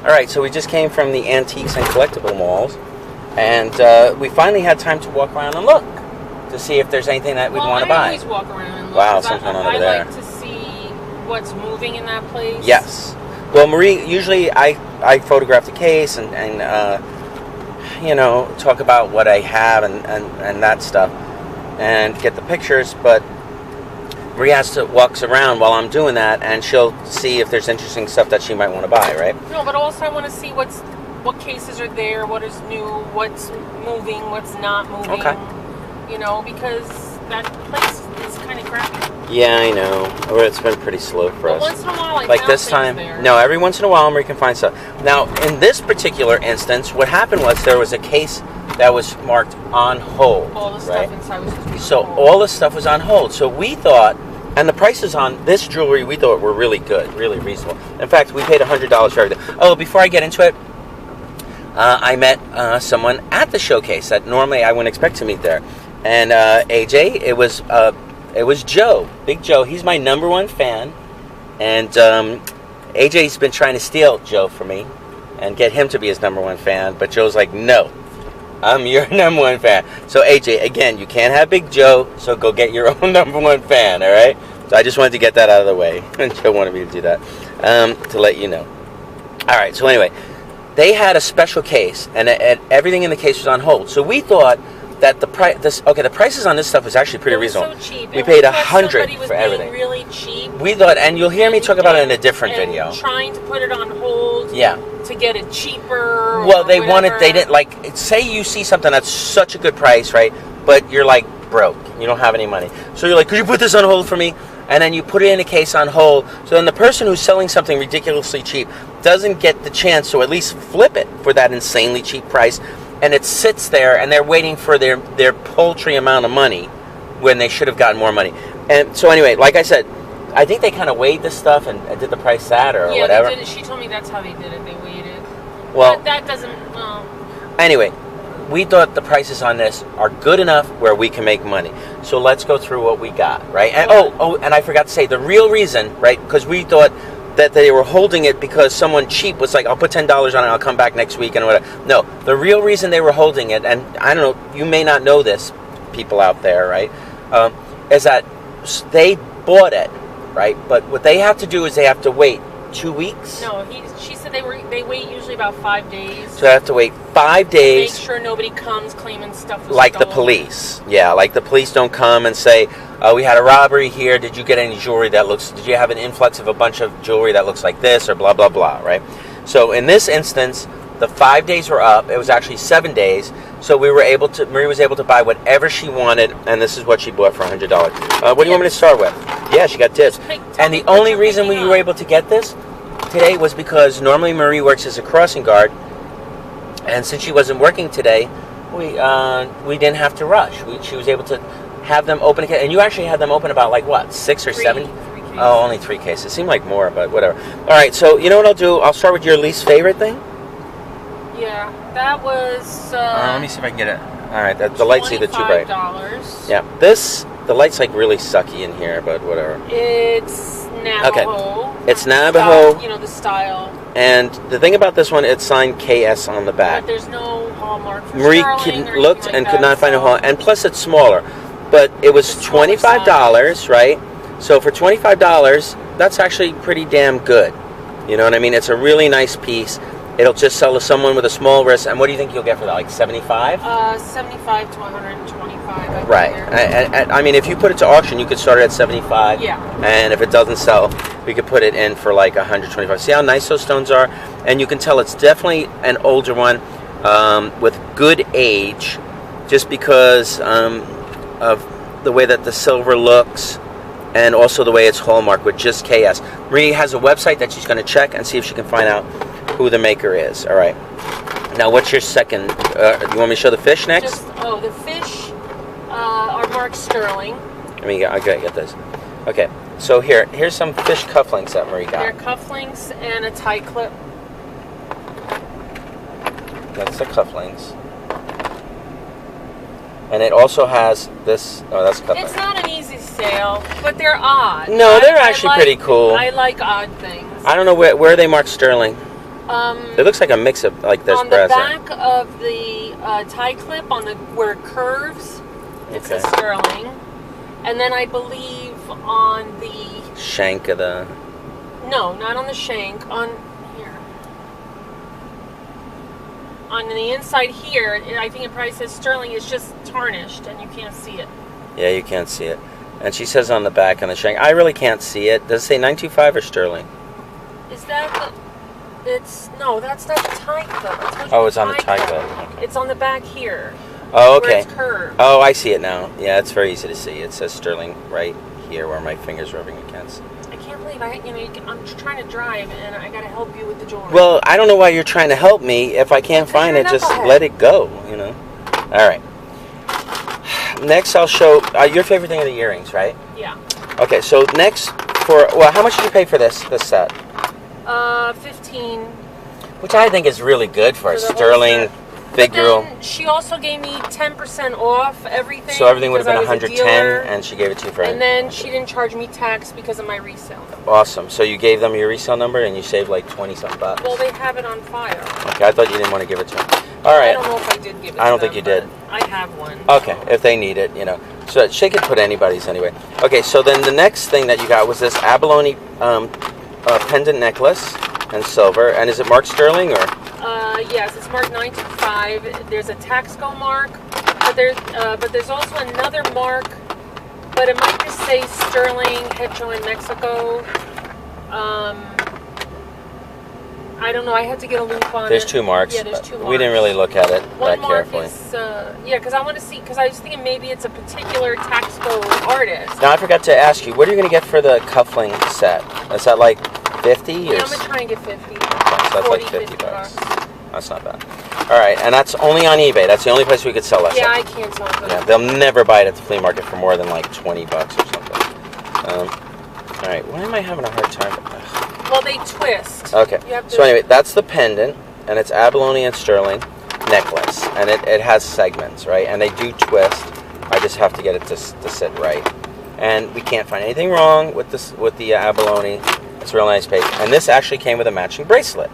All right, so we just came from the antiques and collectible malls, and we finally had time to walk around and look to see if there's anything that we'd want to buy. I always walk around and look. Wow, something on over there. I like to see what's moving in that place. Yes. Well, Marie, usually I photograph the case and you know, talk about what I have and that stuff and get the pictures, but Marie has to walks around while I'm doing that, and she'll see if there's interesting stuff that she might want to buy, right? No, but also I want to see what cases are there, what is new, what's moving, what's not moving. Okay. You know, because that place is kind of crappy. Yeah, I know. It's been pretty slow for us. Once in a while, I like found this time. there. No, every once in a while, Marie can find stuff. Now, in this particular instance, what happened was there was a case that was marked on hold. All the stuff right? inside was just so hold. all the stuff was on hold. So we thought, and the prices on this jewelry we thought were really good, really reasonable. In fact, we paid $100 for everything. Oh, before I get into it, I met someone at the showcase that normally I wouldn't expect to meet there. And AJ, it was Joe, Big Joe. He's my #1 fan, and AJ's been trying to steal Joe from me and get him to be his #1 fan. But Joe's like, no, I'm your #1 fan. So AJ, again, you can't have Big Joe, so go get your own #1 fan. All right. So I just wanted to get that out of the way, and Joe wanted me to do that to let you know. All right. So anyway, they had a special case, and everything in the case was on hold. So we thought that the prices on this stuff was actually pretty reasonable. So cheap. We paid $100 for everything. Really cheap. We thought, and you'll hear me talk about it in a different video. Trying to put it on hold. Yeah. To get it cheaper. Well, they didn't like. Say you see something that's such a good price, right? But you're like broke. You don't have any money. So you're like, could you put this on hold for me? And then you put it in a case on hold. So then the person who's selling something ridiculously cheap doesn't get the chance to at least flip it for that insanely cheap price. And it sits there, and they're waiting for their paltry amount of money when they should have gotten more money. And so anyway, like I said, I think they kind of weighed this stuff and did the price that or whatever. They did it. She told me that's how they did it. They weighed it. Well, but that doesn't. Anyway, we thought the prices on this are good enough where we can make money. So let's go through what we got, right? And and I forgot to say the real reason, right? Because we thought that they were holding it because someone cheap was like, I'll put $10 on it, I'll come back next week and whatever. No, the real reason they were holding it, and I don't know, you may not know this, people out there, right, is that they bought it, right? But what they have to do is they have to wait 2 weeks. No, she said they wait usually about 5 days. So they have to wait 5 days. Make sure nobody comes claiming stuff was like stolen. the police. Yeah, like the police don't come and say, we had a robbery here, did you get any jewelry that did you have an influx of a bunch of jewelry that looks like this, or blah, blah, blah, right? So in this instance, the 5 days were up. It was actually 7 days. So Marie was able to buy whatever she wanted, and this is what she bought for $100. What do you want me to start with? Yeah, she got tips. And the only reason we were able to get this today was because normally Marie works as a crossing guard, and since she wasn't working today, we didn't have to rush. She was able to have them open again, and you actually had them open about like what, 6 or 7? Oh, only 3 cases. It seemed like more, but whatever. All right, so you know what I'll do? I'll start with your least favorite thing. Yeah, that was. Let me see if I can get it. All right, the light's either too bright. $25. Yeah, the light's like really sucky in here, but whatever. It's Navajo. Okay, it's Navajo. You know the style. And the thing about this one, it signed KS on the back. But there's no hallmark for Marie looked and could not find a hallmark, and plus it's smaller. But it was $25, right? So for $25, that's actually pretty damn good. You know what I mean? It's a really nice piece. It'll just sell to someone with a small wrist. And what do you think you'll get for that? Like 75? 75 to 125. Right. I mean, if you put it to auction, you could start it at 75. Yeah. And if it doesn't sell, we could put it in for like 125. See how nice those stones are? And you can tell it's definitely an older one with good age, just because of the way that the silver looks, and also the way it's hallmarked with just KS. Marie has a website that she's going to check and see if she can find out who the maker is. All right. Now, what's your second? You want me to show the fish next? The fish are marked sterling. I gotta get this. Okay. So here's some fish cufflinks that Marie got. They're cufflinks and a tie clip. That's the cufflinks. And it also has this. Oh, that's cufflinks. It's not an easy sale, but they're odd. No, they're actually pretty cool. I like odd things. I don't know where they marked sterling. It looks like a mix of like this on brass. the back of the tie clip, on the where it curves, it's a sterling, and then I believe on the shank of the. No, not on the shank. On here, on the inside here, I think it probably says sterling. It's just tarnished, and you can't see it. Yeah, you can't see it. And she says on the back on the shank. I really can't see it. Does it say 925 or sterling? Is that the? No, that's not the tie clip. Oh, it's on the tie clip. Okay. It's on the back here. Oh, okay. Where it's curved. Oh, I see it now. Yeah, it's very easy to see. It says sterling right here where my finger's rubbing against. I can't believe I'm trying to drive and I gotta help you with the jewelry. Well, I don't know why you're trying to help me. If I can't find it, just let it go. You know. All right. Next, I'll show your favorite thing are the earrings, right? Yeah. Okay, so next how much did you pay for this set? 15. Which I think is really good for a sterling figural. She also gave me 10% off everything. So everything would have been 110, and she gave it to you for. And then she didn't charge me tax because of my resale. Awesome. So you gave them your resale number, and you saved like 20-something bucks. Well, they have it on file. Okay, I thought you didn't want to give it to them. All right. I don't know if I did give it to them. I don't think you did. I have one. Okay, if they need it, you know. So she could put anybody's anyway. Okay, so then the next thing that you got was this abalone pendant necklace and silver. And is it marked sterling or? Yes, it's marked 925. There's a Taxco mark, but there's also another mark, but it might just say sterling, hecho in Mexico. I don't know. I had to get a loop on it. There's two marks. Yeah, there's two marks. We didn't really look at it One that carefully. Is, yeah, because I want to see, because I was thinking maybe it's a particular Taxco artist. Now, I forgot to ask you, what are you going to get for the cuffling set? Is that like 50? Yeah, I'm going to try and get 50. Okay, so that's like 50 bucks. That's not bad. All right, and that's only on eBay. That's the only place we could sell that. Yeah, stuff. I can't sell it. Yeah, they'll never buy it at the flea market for more than like 20 bucks or something. All right, why am I having a hard time? Well, they twist. Okay, so anyway, that's the pendant, and it's abalone and sterling necklace, and it has segments, right? And they do twist. I just have to get it to sit right. And we can't find anything wrong with the abalone. It's a real nice paper. And this actually came with a matching bracelet.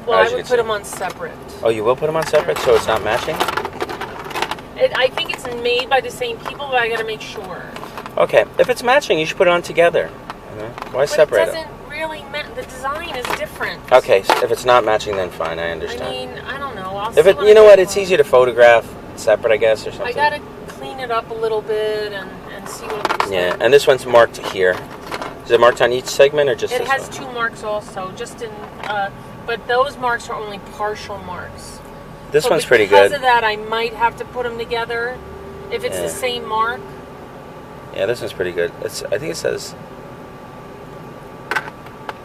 Well, I would put them on separate. Oh, you will put them on separate, so it's not matching? I think it's made by the same people, but I got to make sure. Okay, if it's matching, you should put it on together. Why separate it? Really the design is different. Okay, so if it's not matching, then fine, I understand. I mean, I don't know. You know what? It's easier to photograph separate, I guess, or something. I gotta clean it up a little bit and see what it looks like. Yeah, and this one's marked here. Is it marked on each segment or just this one? It has two marks also, just in, but those marks are only partial marks. This one's pretty good. Because of that, I might have to put them together if it's the same mark. Yeah, this one's pretty good. I think it says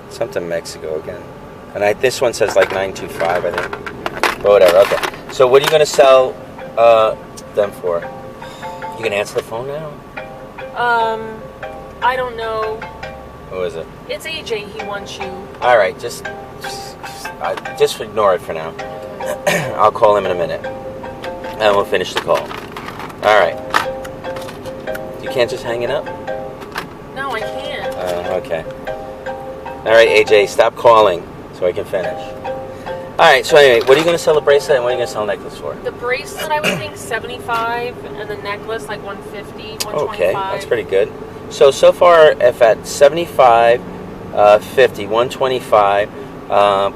something Mexico again. And this one says like 925, I think. But whatever, okay. So what are you going to sell them for? You can answer the phone now? I don't know. Who is it? It's AJ, he wants you. Alright, just ignore it for now. I'll call him in a minute. And we'll finish the call. Alright. You can't just hang it up? No, I can't. Okay. Alright, AJ, stop calling so I can finish. Alright, so anyway, what are you going to sell the bracelet and what are you going to sell the necklace for? The bracelet, I would think 75, and the necklace like 150, 125. Okay, that's pretty good. So far, if at 75, 50, 125,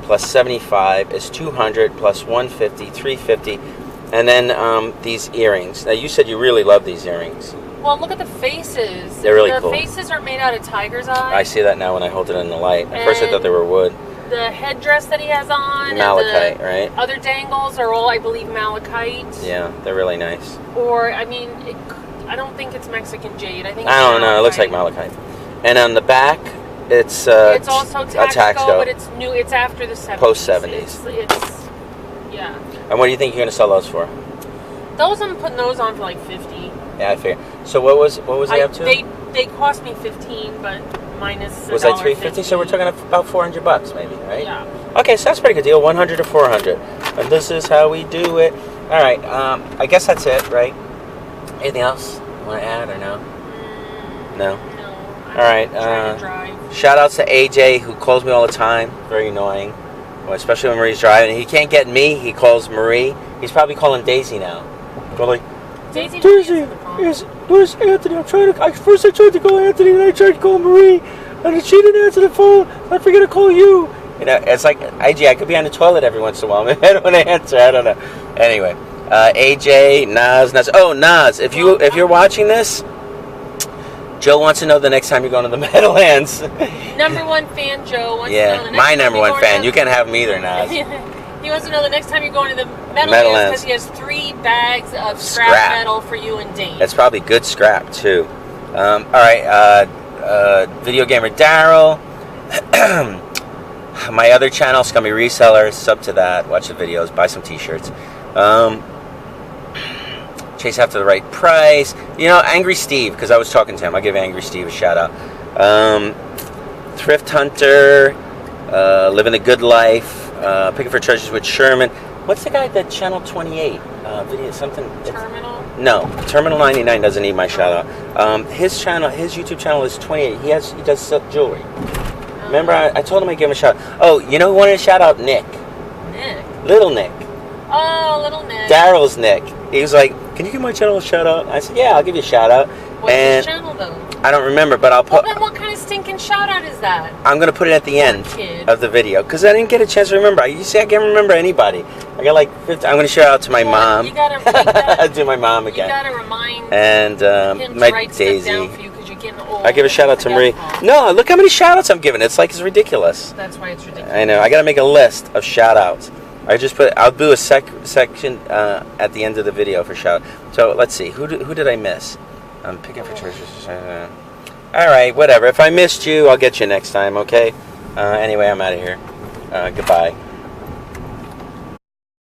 plus 75 is 200, plus 150, 350, and then these earrings. Now, you said you really love these earrings. Well, look at the faces. They're really cool. The faces are made out of tiger's eye. I see that now when I hold it in the light. At first I thought they were wood. The headdress that he has on. Malachite, and the right? Other dangles are all, I believe, malachite. Yeah, they're really nice. Or, I mean, I don't think it's Mexican jade. I don't know. It looks like malachite. And on the back, it's also Taxco, but it's new. It's after the 70s. Post-70s. It's yeah. And what do you think you're going to sell those for? Those, I'm putting those on for like 50. Yeah, I figure. So what was they up to? They cost me 15, but minus was that 350? So we're talking about $400 maybe, right? Yeah. Okay, so that's a pretty good deal. 100 to 400, and this is how we do it. All right. I guess that's it, right? Anything else you want to add or no? No. No. All right. Trying to drive. Shout outs to AJ who calls me all the time. Very annoying. Well, especially when Marie's driving. He can't get me. He calls Marie. He's probably calling Daisy now. Probably. Daisy, where's Anthony? First I tried to call Anthony, and I tried to call Marie, and she didn't answer the phone. I forget to call you. You know, it's like IG. I could be on the toilet every once in a while. Maybe I don't want to answer. I don't know. Anyway, AJ, Nas. Oh, Nas, if you're watching this, Joe wants to know the next time you're going to the Meadowlands. #1 fan Joe wants to know the next my time #1 fan. You can have me either, Nas. He wants to know the next time you're going to the Meadowlands because he has 3 bags of scrap metal for you and Dave. That's probably good scrap too. All right, VideoGamerDaryll. My other channel, Scummy Resellers. Sub to that. Watch the videos. Buy some T-shirts. Chase after the right price. You know, Angry Steve, because I was talking to him. I'll give Angry Steve a shout out. Thrift Hunter. Living a Good Life. Picking for Treasures with Sherman. What's the guy that Channel 28? Video something. Terminal? No, Terminal 99 doesn't need my shout out. His channel, his YouTube channel is 28. He does silk jewelry. Remember, I told him I'd give him a shout out. Oh, you know who wanted to shout out? Nick. Nick? Little Nick. Oh, Little Nick. Daryl's Nick. He was like, can you give my channel a shout out? I said, yeah, I'll give you a shout out. What's his channel though? I don't remember, but I'll put... Well, then what kind of stinking shout out is that? I'm going to put it at the end of the video, because I didn't get a chance to remember. You see, I can't remember anybody. I got like 50... I'm going to shout out to my mom. You gotta do my mom again. You got to remind and him my to write Daisy. stuff down for you because you're getting old. I give a shout out to Marie. No, look how many shout outs I'm giving. It's like it's ridiculous. That's why it's ridiculous. I know. I got to make a list of shout outs. I'll do a section at the end of the video for shout out. So let's see. Who did I miss? I'm picking for treasures. All right, whatever. If I missed you, I'll get you next time, okay? Anyway, I'm out of here. Goodbye.